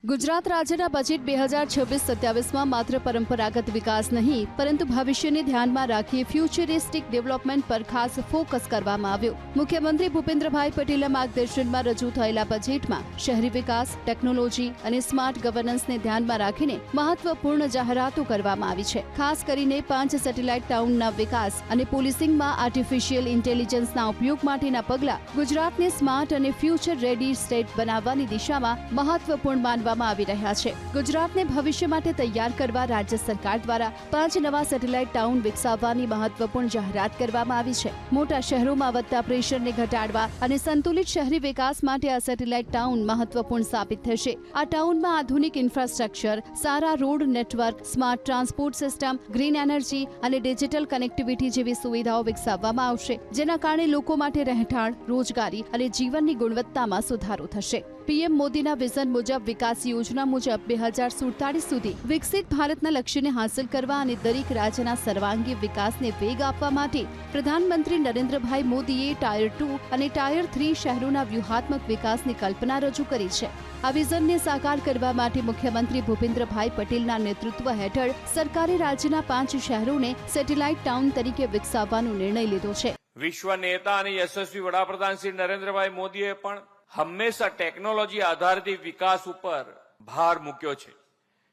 ગુજરાત રાજ્યના બજેટ 2026-27માં માત્ર પરંપરાગત વિકાસ નહીં પરંતુ ભવિષ્યને ધ્યાનમાં રાખી ફ્યુચરિસ્ટિક ડેવલપમેન્ટ પર ખાસ ફોકસ કરવામાં આવ્યું। મુખ્યમંત્રી ભૂપેન્દ્રભાઈ પટેલના માર્ગદર્શનમાં રજૂ થયેલા બજેટમાં શહેરી વિકાસ, ટેકનોલોજી અને સ્માર્ટ ગવર્નન્સને ધ્યાનમાં રાખીને મહત્વપૂર્ણ જાહેરાતો કરવામાં આવી છે। ખાસ કરીને 5 સેટેલાઇટ ટાઉનના વિકાસ અને પોલિસિંગમાં આર્ટિફિશિયલ ઇન્ટેલિજન્સના ઉપયોગ માટેના પગલાં ગુજરાતને સ્માર્ટ અને ફ્યુચર રેડી સ્ટેટ બનાવવાની દિશામાં મહત્વપૂર્ણ માનવામાં આવી રહ્યા છે। ગુજરાતને ભવિષ્ય માટે તૈયાર કરવા રાજ્ય સરકાર દ્વારા 5 નવા સેટેલાઇટ ટાઉન વિકસાવવાની મહત્વપૂર્ણ જાહેરાત કરવામાં આવી છે। મોટા શહેરોમાં વધતા પ્રેશરને ઘટાડવા અને સંતુલિત શહેરી વિકાસ માટે આ સેટેલાઇટ ટાઉન મહત્વપૂર્ણ સાબિત થશે। આ ટાઉનમાં આધુનિક ઇન્ફ્રાસ્ટ્રક્ચર, સારા road network, smart transport system, green energy અને ડિજિટલ કનેક્ટિવિટી જેવી સુવિધાઓ વિકસાવવામાં આવશે, જેના કારણે લોકો માટે રહેઠાણ, રોજગારી અને જીવનની ગુણવત્તામાં સુધારો થશે। પીએમ મોદીના વિઝન મુજબ વિકાસ યોજના મુજબ 2047 સુધી વિકસિત ભારતના લક્ષ્યને હાંસલ કરવા અને દરેક રાજ્યના સર્વાંગી વિકાસને વેગ આપવા માટે પ્રધાનમંત્રી નરેન્દ્રભાઈ મોદીએ ટાયર 2 અને ટાયર 3 શહેરોના વ્યૂહાત્મક વિકાસની કલ્પના રજૂ કરી છે। આ વિઝનને સાકાર કરવા માટે મુખ્યમંત્રી ભૂપેન્દ્રભાઈ પટેલના નેતૃત્વ હેઠળ સરકારે રાજ્યના 5 શહેરોને સેટેલાઇટ ટાઉન તરીકે વિકસાવવાનો નિર્ણય લીધો છે। વિશ્વ નેતા અને યશસ્વી વડાપ્રધાન શ્રી નરેન્દ્રભાઈ મોદીએ પણ હંમેશા ટેકનોલોજી આધારિત વિકાસ ઉપર ભાર મૂક્યો છે।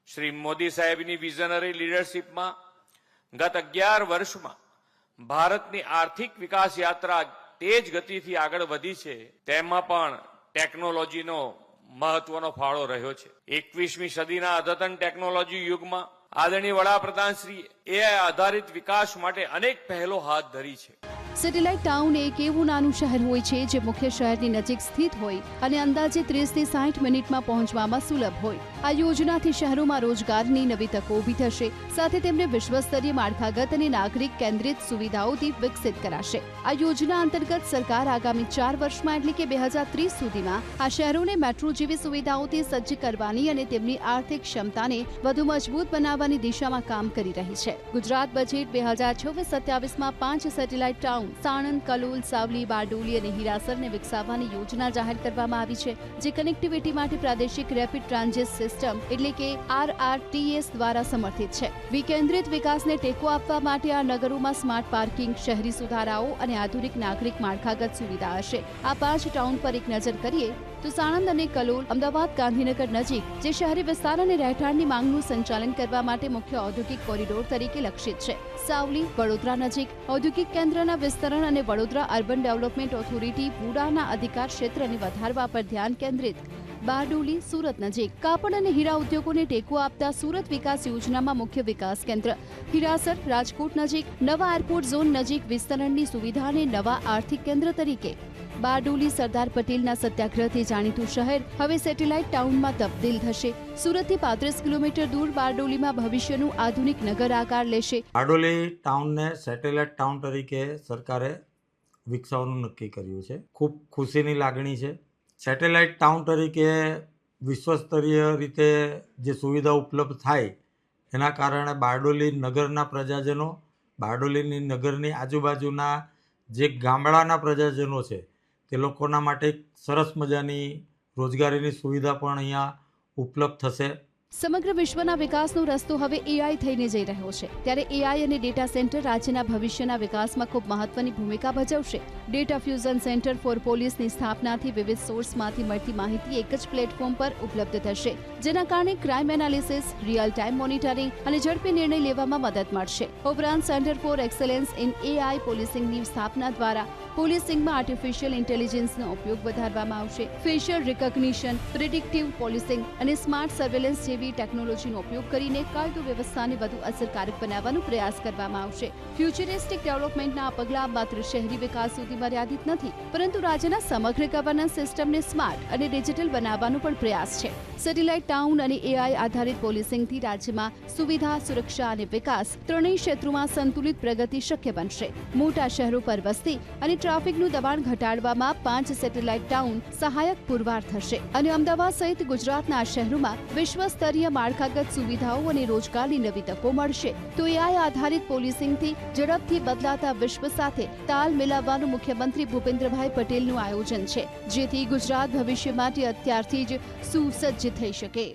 શ્રી મોદી સાહેબની વિઝનરી લીડરશીપમાં ગત 11 વર્ષમાં ભારતની આર્થિક વિકાસ યાત્રા તેજ ગતિથી આગળ વધી છે। તેમાં પણ ટેકનોલોજીનો મહત્વનો ફાળો રહ્યો છે। 21મી સદીના અદ્યતન ટેકનોલોજી યુગમાં આદરણીય વડાપ્રધાન શ્રી એઆઈ આધારિત વિકાસ માટે અનેક પહેલો હાથ ધરી છે। સેટેલાઇટ ટાઉન એક એવું નાનું શહેર હોય છે જે મુખ્ય શહેરની નજીક સ્થિત હોય અને અંદાજે 30 થી 60 મિનિટમાં પહોંચવામાં સુલભ હોય। આ યોજનાથી શહેરોમાં રોજગારની નવી તકો ઊભી થશે, સાથે તેમને વિશ્વસ્તરીય માળખાગત અને નાગરિક કેન્દ્રિત સુવિધાઓથી વિકસિત કરાશે। આ યોજના અંતર્ગત સરકાર આગામી 4 વર્ષમાં એટલે કે 2030 સુધીમાં આ શહેરોને મેટ્રો જેવી સુવિધાઓથી સજ્જ કરવાની અને તેમની આર્થિક ક્ષમતાને વધુ મજબૂત બનાવવાની દિશામાં કામ કરી રહી છે। ગુજરાત બજેટ 2026-27માં 5 સેટેલાઇટ ટાઉન સાણંદ, કલોલ, સાવલી, બારડોલી અને હીરાસરને વિકસાવવાની યોજના જાહેર કરવામાં આવી છે, જે કનેક્ટિવિટી માટે પ્રાદેશિક રેપિડ ટ્રાન્ઝિટ સિસ્ટમ એટલે કે RRTS દ્વારા સમર્થિત છે। વિકેન્દ્રિત વિકાસને ટેકો આપવા માટે આ નગરોમાં સ્માર્ટ પાર્કિંગ, શહેરી સુધારાઓ અને આધુનિક નાગરિક માળખાગત સુવિધા હશે। આ 5 ટાઉન પર એક નજર કરીએ તો સાણંદ અને કલોલ અમદાવાદ ગાંધીનગર નજીક જે શહેરી વિસ્તાર અને રહેઠાણની માંગનું સંચાલન કરવા માટે મુખ્ય ઔદ્યોગિક કોરિડોર તરીકે લક્ષિત છે। સાવલી વડોદરા નજીક ઔદ્યોગિક કેન્દ્રના વિસ્તરણ અને વડોદરા અર્બન ડેવલપમેન્ટ ઓથોરિટી વુડાના અધિકાર ક્ષેત્રને વધારવા પર ધ્યાન કેન્દ્રિત। બારડોલી સુરત નજીક કાપડ અને હીરા ઉદ્યોગોને ટેકો આપતા સુરત વિકાસ યોજનામાં મુખ્ય વિકાસ કેન્દ્ર। હીરાસર રાજકોટ નજીક નવા એરપોર્ટ ઝોન નજીક વિસ્તરણની સુવિધા અને નવા આર્થિક કેન્દ્ર તરીકે। બારડોલી સરદાર પટેલના સત્યાગ્રહથી જાણીતું શહેર હવે સેટેલાઇટ ટાઉનમાં તબદીલ થશે। સુરતથી 35 કિલોમીટર દૂર બારડોલીમાં ભવિષ્યનું આધુનિક નગર આકાર લેશે। બારડોલી ટાઉનને સેટેલાઇટ ટાઉન તરીકે સરકારે વિકસાવવાનું નક્કી કર્યું છે। ખૂબ ખુશીની લાગણી છે। સેટેલાઇટ ટાઉન તરીકે વિશ્વસ્તરીય રીતે જે સુવિધા ઉપલબ્ધ થાય એના કારણે બારડોલી નગરના પ્રજાજનો, બારડોલીની નગરની આજુબાજુના જે ગામડાના પ્રજાજનો છે તે લોકોના માટે સરસ મજાની રોજગારીની સુવિધા પણ અહીંયા ઉપલબ્ધ થશે। સમગ્ર વિશ્વના વિકાસનો રસ્તો હવે એઆઈ થઈને જઈ રહ્યો છે, ત્યારે એઆઈ અને ડેટા સેન્ટર રાજ્યના ભવિષ્યના વિકાસમાં ખૂબ મહત્વની ભૂમિકા ભજવશે। ડેટા ફ્યુઝન સેન્ટર ફોર પોલીસની સ્થાપનાથી વિવિધ સોર્સમાંથી મળતી માહિતી એક જ પ્લેટફોર્મ પર ઉપલબ્ધ થશે, જેના કારણે crime analysis, real time monitoring અને ઝડપી નિર્ણય લેવામાં મદદ મળશે। ઉપરાંત centre for excellence in AI પોલિસિંગની સ્થાપના દ્વારા પોલિસિંગમાં આર્ટિફિશિયલ ઇન્ટેલિજન્સનો ઉપયોગ વધારવામાં આવશે। ફેશિયલ રિકગ્નિશન, પ્રિડિક્ટિવ પોલિસિંગ અને સ્માર્ટ સર્વેલન્સ જેવી ટેકનોલોજીનો ઉપયોગ કરીને કાયદો વ્યવસ્થાને વધુ અસરકારક બનાવવાનો પ્રયાસ કરવામાં આવશે। ફ્યુચરિસ્ટિક ડેવલપમેન્ટના આ પગલાં માત્ર શહેરી વિકાસ સુધી મર્યાદિત નથી, પરંતુ રાજ્યના સમગ્ર ગવર્નન્સ સિસ્ટમને સ્માર્ટ અને ડિજિટલ બનાવવાનો પણ પ્રયાસ છે। સેટેલાઇટ ટાઉન અને એઆઈ આધારિત પોલિસિંગથી રાજ્યમાં સુવિધા, સુરક્ષા અને વિકાસ ત્રણેય ક્ષેત્રોમાં સંતુલિત પ્રગતિ શક્ય બનશે। મોટા શહેરો પર વસ્તી અને ટ્રાફિકનું દબાણ ઘટાડવામાં 5 સેટેલાઇટ ટાઉન સહાયક પુરવાર થશે અને અમદાવાદ સહિત ગુજરાતના આ શહેરોમાં વિશ્વસ્તરીય માળખાગત સુવિધાઓ અને રોજગારની નવી તકો મળશે। તો એઆઈ આધારિત પોલિસિંગથી ઝડપથી બદલાતા વિશ્વ સાથે તાલ મિલાવવાનું મુખ્યમંત્રી ભૂપેન્દ્રભાઈ પટેલનું આયોજન છે, જેથી ગુજરાત ભવિષ્ય માટે અત્યારથી જ સુસજ્જ થઈ શકે।